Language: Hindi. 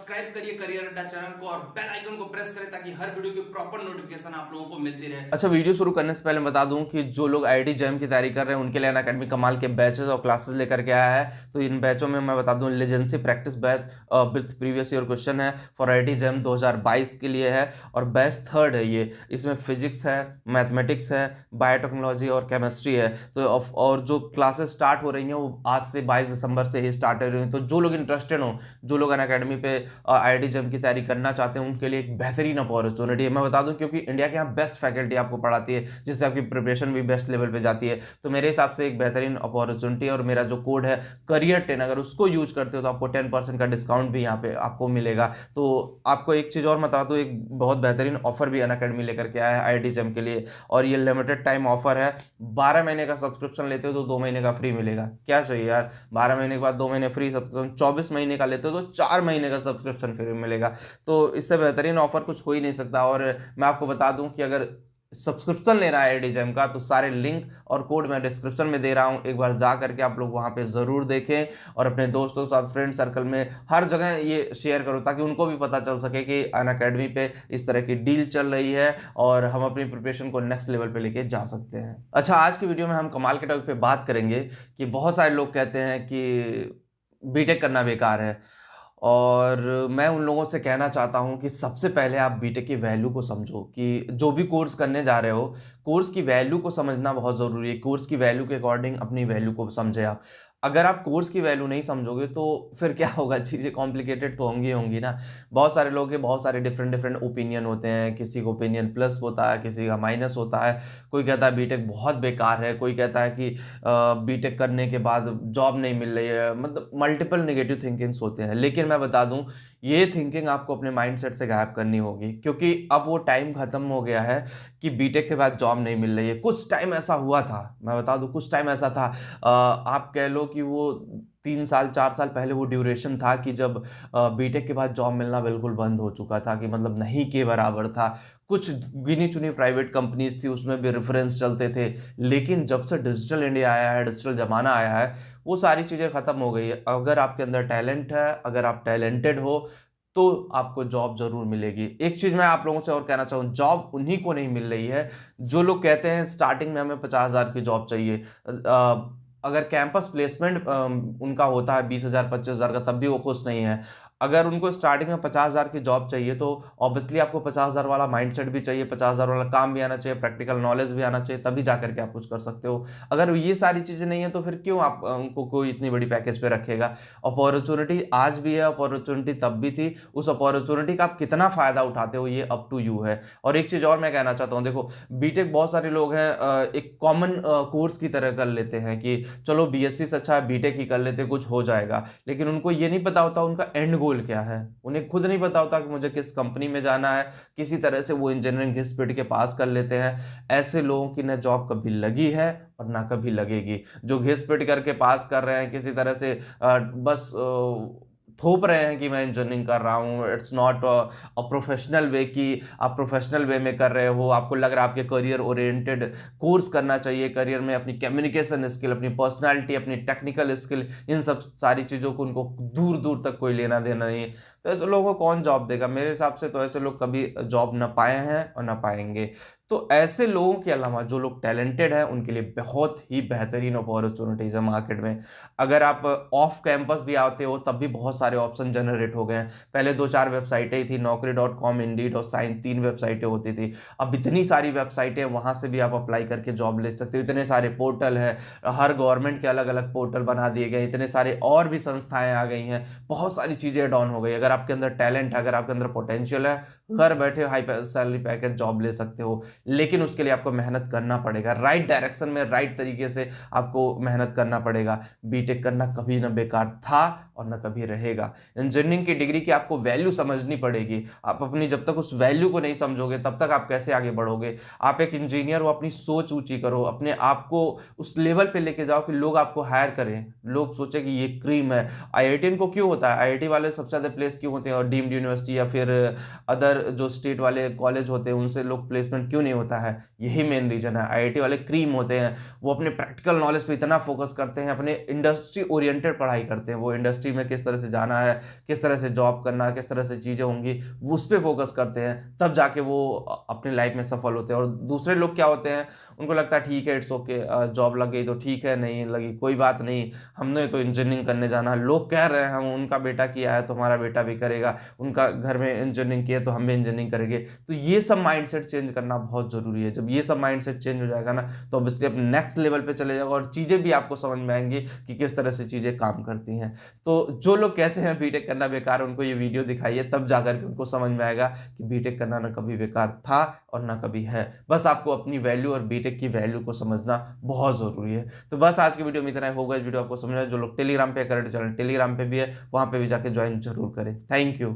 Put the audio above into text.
सब्सक्राइब करिए करियर अड्डा चैनल को और बेल आइकन को प्रेस करें ताकि हर वीडियो की प्रॉपर नोटिफिकेशन आप लोगों को मिलती रहे। अच्छा, वीडियो शुरू करने से पहले बता दूं कि जो लोग आईआईटी जैम की तैयारी कर रहे हैं उनके लिए अनअकैडमी कमाल के बैचेस और क्लासेस लेकर के आया है। तो इन बैचों में मैं बता दूं, legacy practice batch with previous year question है फॉर आईआईटी जैम 2022 के लिए है और बैच थर्ड है ये। इसमें फिजिक्स है, मैथमेटिक्स है, बायोटेक्नोलॉजी और केमिस्ट्री है। तो और जो क्लासेस स्टार्ट हो रही हैं वो आज से 22 दिसंबर से ही स्टार्ट हो रही हैं। तो जो लोग इंटरेस्टेड हो, जो लोग अनअकैडमी पे आईआईटी जैम की तैयारी करना चाहते हैं, उनके लिए एक बेहतरीन अपॉर्चुनिटी है। मैं बता दूं क्योंकि इंडिया के यहाँ बेस्ट फैकल्टी आपको पढ़ाती है, जिससे आपकी प्रिपरेशन भी बेस्ट लेवल पे जाती है। तो मेरे हिसाब से एक बेहतरीन अपॉर्चुनिटी है और मेरा जो कोड है करियर 10, अगर उसको यूज करते हो तो आपको 10% का डिस्काउंट भी यहाँ पे आपको मिलेगा। तो आपको एक चीज़ और बता दूं, एक बहुत बेहतरीन ऑफर भी अनअकैडमी लेकर के आया है आईआईटी जैम के लिए, और ये लिमिटेड टाइम ऑफर है। 12 महीने का सब्सक्रिप्शन लेते हो तो 2 महीने का फ्री मिलेगा। क्या चाहिए यार, 12 महीने के बाद 2 महीने फ्री सब्सक्रिप्शन, 24 महीने का लेते हो तो 4 महीने का सब्सक्रिप्शन फ्री मिलेगा। तो इससे बेहतरीन ऑफर कुछ हो ही नहीं सकता। और मैं आपको बता दूं कि अगर सब्सक्रिप्शन लेना है आईआईटी जैम का तो सारे लिंक और कोड मैं डिस्क्रिप्शन में दे रहा हूं, एक बार जा करके आप लोग वहां पे ज़रूर देखें और अपने दोस्तों के साथ, फ्रेंड सर्कल में हर जगह ये शेयर करो ताकि उनको भी पता चल सके कि अनअकैडमी पे इस तरह की डील चल रही है और हम अपनी प्रिपरेशन को नेक्स्ट लेवल पे लेके जा सकते हैं। अच्छा, आज की वीडियो में हम कमाल के टॉपिक पे बात करेंगे कि बहुत सारे लोग कहते हैं कि बीटेक करना बेकार है, और मैं उन लोगों से कहना चाहता हूं कि सबसे पहले आप बीटेक की वैल्यू को समझो कि जो भी कोर्स करने जा रहे हो, कोर्स की वैल्यू को समझना बहुत ज़रूरी है। कोर्स की वैल्यू के अकॉर्डिंग अपनी वैल्यू को समझे आप। अगर आप कोर्स की वैल्यू नहीं समझोगे तो फिर क्या होगा, चीज़ें कॉम्प्लिकेटेड तो होंगी ना। बहुत सारे लोग के बहुत सारे डिफरेंट डिफरेंट ओपिनियन होते हैं, किसी का ओपिनियन प्लस होता है, किसी का माइनस होता है। कोई कहता है बीटेक बहुत बेकार है, कोई कहता है कि बीटेक करने के बाद जॉब नहीं मिल रही है। मतलब मल्टीपल नेगेटिव थिंकिंग्स होते हैं। लेकिन मैं बता दूं, ये थिंकिंग आपको अपने माइंडसेट से गायब करनी होगी, क्योंकि अब वो टाइम खत्म हो गया है कि बीटेक के बाद जॉब नहीं मिल रही है। कुछ टाइम ऐसा हुआ था, मैं बता दूं, कुछ टाइम ऐसा था, आप कह लो कि वो 3 साल 4 साल पहले वो ड्यूरेशन था कि जब बीटेक के बाद जॉब मिलना बिल्कुल बंद हो चुका था, कि मतलब नहीं के बराबर था। कुछ गिनी चुनी प्राइवेट कंपनीज थी, उसमें भी रेफरेंस चलते थे। लेकिन जब से डिजिटल इंडिया आया है, डिजिटल ज़माना आया है, वो सारी चीज़ें ख़त्म हो गई है। अगर आपके अंदर टैलेंट है, अगर आप टैलेंटेड हो, तो आपको जॉब जरूर मिलेगी। एक चीज़ मैं आप लोगों से और कहना चाहूँ, जॉब उन्हीं को नहीं मिल रही है जो लोग कहते हैं स्टार्टिंग में हमें 50,000 की जॉब चाहिए। अगर कैंपस प्लेसमेंट उनका होता है 20,000 25,000 का, तब भी वो खुश नहीं है। अगर उनको स्टार्टिंग में 50,000 की जॉब चाहिए तो ऑब्वियसली आपको 50,000 वाला माइंडसेट भी चाहिए, 50,000 वाला काम भी आना चाहिए, प्रैक्टिकल नॉलेज भी आना चाहिए, तभी जा करके आप कुछ कर सकते हो। अगर ये सारी चीज़ें नहीं है तो फिर क्यों आप उनको कोई इतनी बड़ी पैकेज पे रखेगा। अपॉर्चुनिटी आज भी है, अपॉर्चुनिटी तब भी थी। उस अपॉर्चुनिटी का आप कितना फ़ायदा उठाते हो ये अप टू यू है। और एक चीज़ और मैं कहना चाहता हूँ, देखो बीटेक बहुत सारे लोग हैं एक कॉमन कोर्स की तरह कर लेते हैं कि चलो बीएससी से अच्छा है बीटेक ही कर लेते, कुछ हो जाएगा। लेकिन उनको ये नहीं पता होता उनका एंड गोल क्या है। उन्हें खुद नहीं पता होता कि मुझे किस कंपनी में जाना है। किसी तरह से वो इंजीनियरिंग घिस पिट के पास कर लेते हैं। ऐसे लोगों की न जॉब कभी लगी है और ना कभी लगेगी। जो घिस पिट करके पास कर रहे हैं, किसी तरह से बस थोप रहे हैं कि मैं इंजीनियरिंग कर रहा हूँ, it's not a professional way कि आप प्रोफेशनल वे में कर रहे हो। आपको लग रहा है आपके करियर ओरिएंटेड कोर्स करना चाहिए, करियर में अपनी कम्युनिकेशन स्किल, अपनी पर्सनालिटी, अपनी टेक्निकल स्किल, इन सब सारी चीज़ों को उनको दूर दूर तक कोई लेना देना नहीं है। तो ऐसे लोगों को कौन जॉब देगा। मेरे हिसाब से तो ऐसे लोग कभी जॉब ना पाए हैं और ना पाएंगे। तो ऐसे लोगों के अलावा जो लोग टैलेंटेड हैं उनके लिए बहुत ही बेहतरीन अपॉर्चुनिटीज़ है मार्केट में। अगर आप ऑफ कैंपस भी आते हो तब भी बहुत सारे ऑप्शन जनरेट हो गए हैं। पहले 2-4 वेबसाइटें ही थी, Naukri.com, Indeed और साइन, 3 वेबसाइटें होती थी। अब इतनी सारी वेबसाइटें, वहाँ से भी आप अप्लाई करके जॉब ले सकते हो। इतने सारे पोर्टल है, हर गवर्नमेंट के अलग अलग पोर्टल बना दिए गए, इतने सारे और भी संस्थाएं आ गई हैं, बहुत सारी चीज़ें डाउन हो गई। अगर आपके अंदर टैलेंट है, अगर आपके अंदर पोटेंशियल है, घर बैठे हाई सैलरी पैकेज जॉब ले सकते हो। लेकिन उसके लिए आपको मेहनत करना पड़ेगा, राइट डायरेक्शन में, राइट तरीके से आपको मेहनत करना पड़ेगा। बीटेक करना कभी ना बेकार था और ना कभी रहेगा। इंजीनियरिंग की डिग्री की आपको वैल्यू समझनी पड़ेगी। आप अपनी जब तक उस वैल्यू को नहीं समझोगे तब तक आप कैसे आगे बढ़ोगे। आप एक इंजीनियर हो, अपनी सोच ऊंची करो, अपने आप को उस लेवल पे लेके जाओ कि लोग आपको हायर करें, लोग सोचे कि ये क्रीम है। आईआईटी को क्यों होता है, आईआईटी वाले सबसे ज़्यादा प्लेस क्यों होते हैं और डीम्ड यूनिवर्सिटी या फिर अदर जो स्टेट वाले कॉलेज होते हैं उनसे लोग प्लेसमेंट क्यों नहीं होता है? यही मेन रीज़न है। आईआईटी वाले क्रीम होते हैं, वो अपने प्रैक्टिकल नॉलेज पे इतना फोकस करते हैं, अपने इंडस्ट्री ओरिएंटेड पढ़ाई करते हैं, वो इंडस्ट्री में किस तरह से जाना है, किस तरह से जॉब करना है, किस तरह से चीज़ें होंगी, वो उस पर फोकस करते हैं, तब जाके वो अपनी लाइफ में सफल होते हैं। और दूसरे लोग क्या होते हैं, उनको लगता है ठीक है, इट्स ओके, जॉब लग गई तो ठीक है, नहीं लगी कोई बात नहीं, हमने तो इंजीनियरिंग करने जाना है, लोग कह रहे हैं हम उनका बेटा किया है तो हमारा बेटा भी करेगा, उनका घर में इंजीनियरिंग किया तो हम भी इंजीनियरिंग करेंगे। तो ये सब माइंडसेट चेंज करना बहुत ज़रूरी है। जब ये सब माइंडसेट चेंज हो जाएगा ना, तो ऑब्वियसली आप नेक्स्ट लेवल पे चले जाओगे और चीज़ें भी आपको समझ में आएंगी कि किस तरह से चीज़ें काम करती हैं। तो जो लोग कहते हैं बीटेक करना बेकार, उनको ये वीडियो दिखाइए, तब जाकर के उनको समझ में आएगा कि बीटेक करना ना कभी बेकार था और ना कभी है। बस आपको अपनी वैल्यू और बीटेक की वैल्यू को समझना बहुत ज़रूरी है। तो बस आज की वीडियो में इतना ही होगा। इस वीडियो आपको समझ में, जो लोग टेलीग्राम पे करंट चैनल टेलीग्राम पे भी है, वहाँ पे भी जाके ज्वाइन जरूर करें। Thank you.